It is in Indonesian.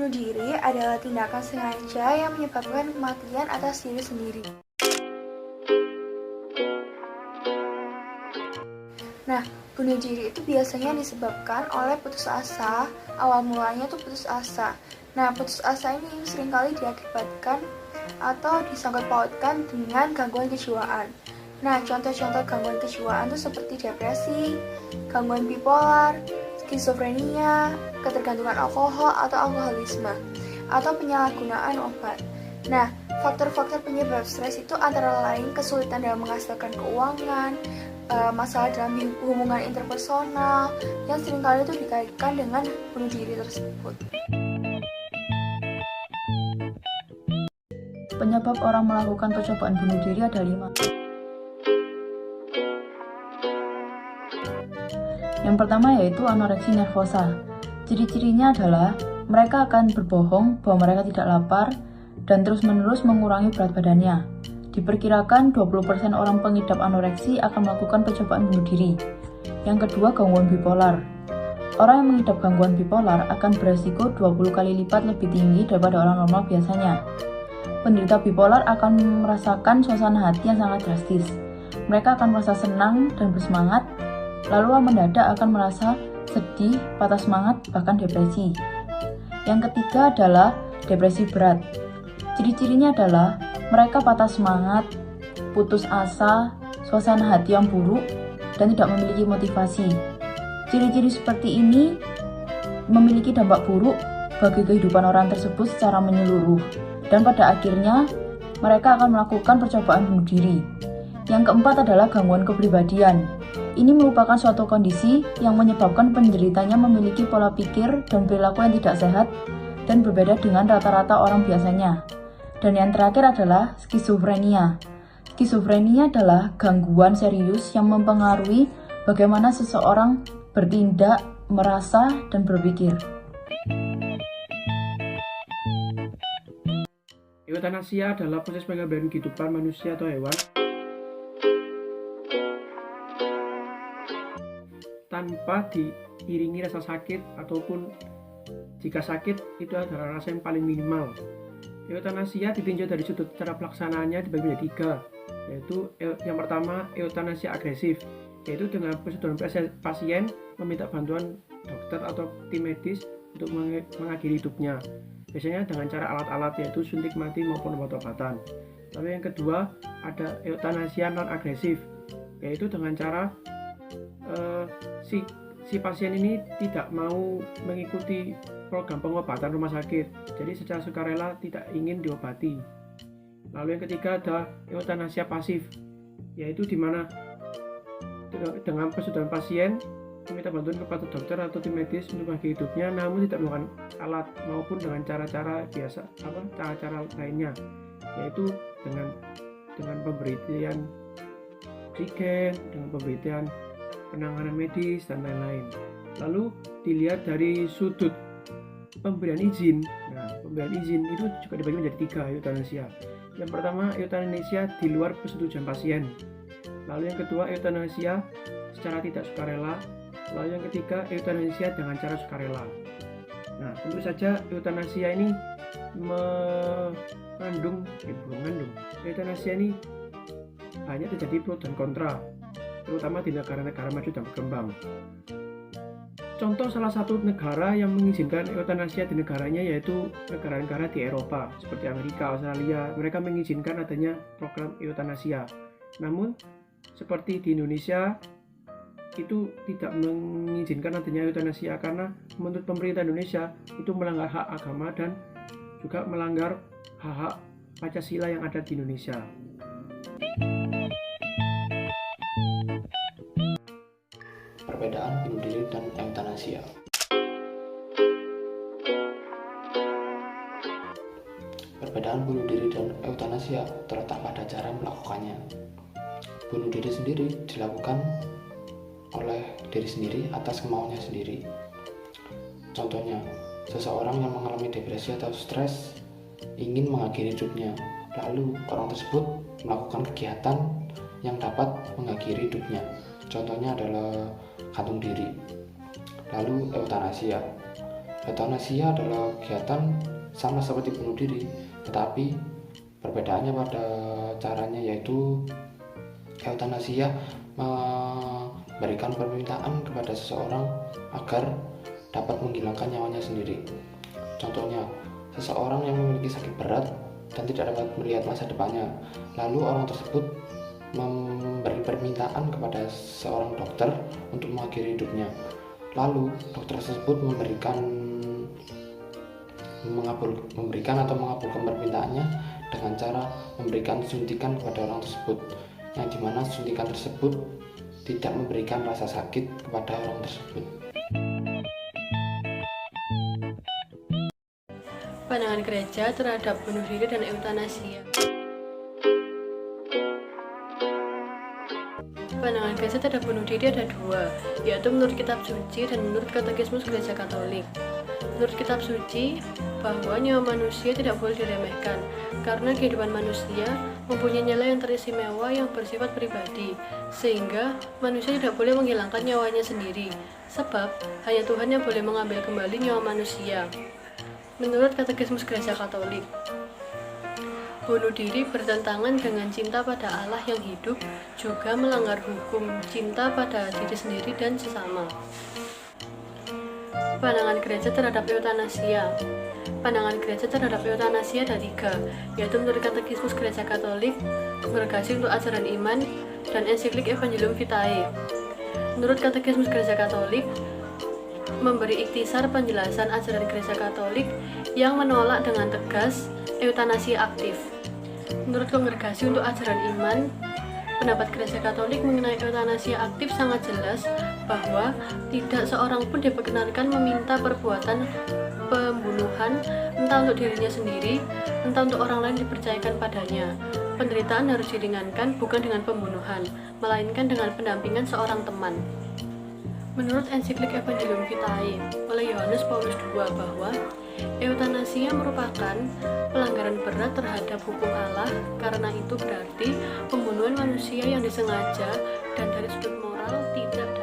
Bunuh diri adalah tindakan sengaja yang menyebabkan kematian atas diri sendiri. Nah, bunuh diri itu biasanya disebabkan oleh putus asa. Awal mulanya tuh putus asa. Nah, putus asa ini seringkali diakibatkan atau disangkut pautkan dengan gangguan kejiwaan. Nah, contoh-contoh gangguan kejiwaan itu seperti depresi, gangguan bipolar, skizofrenia, ketergantungan alkohol atau alkoholisme, atau penyalahgunaan obat. Nah, faktor-faktor penyebab stres itu antara lain kesulitan dalam menghasilkan keuangan, masalah dalam hubungan interpersonal, yang seringkali itu dikaitkan dengan bunuh diri tersebut. Penyebab orang melakukan percobaan bunuh diri ada 5. Yang pertama yaitu anoreksi nervosa. Ciri-cirinya adalah mereka akan berbohong bahwa mereka tidak lapar dan terus-menerus mengurangi berat badannya. Diperkirakan 20% orang pengidap anoreksi akan melakukan percobaan bunuh diri. Yang kedua, gangguan bipolar. Orang yang mengidap gangguan bipolar akan beresiko 20 kali lipat lebih tinggi daripada orang normal biasanya. Penderita bipolar akan merasakan suasana hati yang sangat drastis. Mereka akan merasa senang dan bersemangat, lalu mendadak akan merasa sedih, patah semangat, bahkan depresi. Yang ketiga adalah depresi berat. Ciri-cirinya adalah mereka patah semangat, putus asa, suasana hati yang buruk, dan tidak memiliki motivasi. Ciri-ciri seperti ini memiliki dampak buruk bagi kehidupan orang tersebut secara menyeluruh, dan pada akhirnya mereka akan melakukan percobaan bunuh diri. Yang keempat adalah gangguan kepribadian. Ini merupakan suatu kondisi yang menyebabkan penderitanya memiliki pola pikir dan perilaku yang tidak sehat dan berbeda dengan rata-rata orang biasanya. Dan yang terakhir adalah skizofrenia. Skizofrenia adalah gangguan serius yang mempengaruhi bagaimana seseorang bertindak, merasa, dan berpikir. Eutanasia adalah proses pengambilan kehidupan manusia atau hewan tanpa diiringi rasa sakit, ataupun jika sakit itu adalah rasa yang paling minimal. Eutanasia ditinjau dari sudut cara pelaksanaannya dibagi menjadi 3, yaitu yang pertama eutanasia agresif, yaitu dengan persetujuan pasien meminta bantuan dokter atau tim medis untuk mengakhiri hidupnya, biasanya dengan cara alat-alat yaitu suntik mati maupun obat-obatan. Lalu yang kedua ada eutanasia non agresif, yaitu dengan cara si pasien ini tidak mau mengikuti program pengobatan rumah sakit, jadi secara sukarela tidak ingin diobati. Lalu yang ketiga ada eutanasia pasif, yaitu di mana dengan persetujuan pasien meminta bantuan kepada dokter atau tim medis untuk mengakhiri hidupnya, namun tidak menggunakan alat maupun dengan cara-cara biasa cara-cara lainnya, yaitu dengan pemberian oksigen, dengan pemberian penanganan medis dan lain-lain. Lalu dilihat dari sudut pemberian izin. Nah, pemberian izin itu juga dibagi menjadi 3 eutanasia. Yang pertama eutanasia di luar persetujuan pasien. Lalu yang kedua eutanasia secara tidak sukarela. Lalu yang ketiga eutanasia dengan cara sukarela. Nah, tentu saja eutanasia ini mengandung eutanasia ini banyak terjadi pro dan kontra, terutama di negara-negara maju dan berkembang. Contoh salah satu negara yang mengizinkan eutanasia di negaranya yaitu negara-negara di Eropa seperti Amerika, Australia. Mereka mengizinkan adanya program eutanasia. Namun seperti di Indonesia itu tidak mengizinkan adanya eutanasia karena menurut pemerintah Indonesia itu melanggar hak agama dan juga melanggar hak-hak Pancasila yang ada di Indonesia. Perbedaan bunuh diri dan eutanasia. Perbedaan bunuh diri dan eutanasia terletak pada cara melakukannya. Bunuh diri sendiri dilakukan oleh diri sendiri atas kemauannya sendiri. Contohnya, seseorang yang mengalami depresi atau stres ingin mengakhiri hidupnya, lalu orang tersebut melakukan kegiatan yang dapat mengakhiri hidupnya. Contohnya adalah gantung diri. Lalu eutanasia. Eutanasia adalah kegiatan sama seperti bunuh diri, tetapi perbedaannya pada caranya, yaitu eutanasia memberikan permintaan kepada seseorang agar dapat menghilangkan nyawanya sendiri. Contohnya, seseorang yang memiliki sakit berat dan tidak dapat melihat masa depannya, lalu orang tersebut memberi permintaan kepada seorang dokter untuk mengakhiri hidupnya. Lalu dokter tersebut memberikan atau mengabulkan permintaannya dengan cara memberikan suntikan kepada orang tersebut, yang dimana suntikan tersebut tidak memberikan rasa sakit kepada orang tersebut. Pandangan gereja terhadap bunuh diri dan eutanasia. Pandangan gereja terhadap bunuh diri ada dua, yaitu menurut kitab suci dan menurut katekismus gereja Katolik. Menurut kitab suci, bahwa nyawa manusia tidak boleh diremehkan, karena kehidupan manusia mempunyai nilai yang teristimewa yang bersifat pribadi, sehingga manusia tidak boleh menghilangkan nyawanya sendiri, sebab hanya Tuhan yang boleh mengambil kembali nyawa manusia. Menurut katekismus gereja Katolik, bunuh diri bertentangan dengan cinta pada Allah yang hidup, juga melanggar hukum cinta pada diri sendiri dan sesama. Pandangan gereja terhadap eutanasia. Pandangan gereja terhadap eutanasia ada tiga, yaitu menurut katekismus gereja Katolik, Kongregasi untuk Ajaran Iman, dan ensiklik Evangelium Vitae. Menurut katekismus gereja Katolik, memberi ikhtisar penjelasan ajaran gereja Katolik yang menolak dengan tegas eutanasia aktif. Menurut Kongregasi untuk Ajaran Iman, pendapat gereja Katolik mengenai eutanasia aktif sangat jelas bahwa tidak seorang pun diperkenankan meminta perbuatan pembunuhan, entah untuk dirinya sendiri, entah untuk orang lain dipercayakan padanya. Penderitaan harus diringankan bukan dengan pembunuhan, melainkan dengan pendampingan seorang teman. Menurut ensiklik Evangelium Vitae oleh Yohanes Paulus II bahwa eutanasia merupakan pelanggaran berat terhadap hukum Allah, karena itu berarti pembunuhan manusia yang disengaja dan dari sudut moral tidak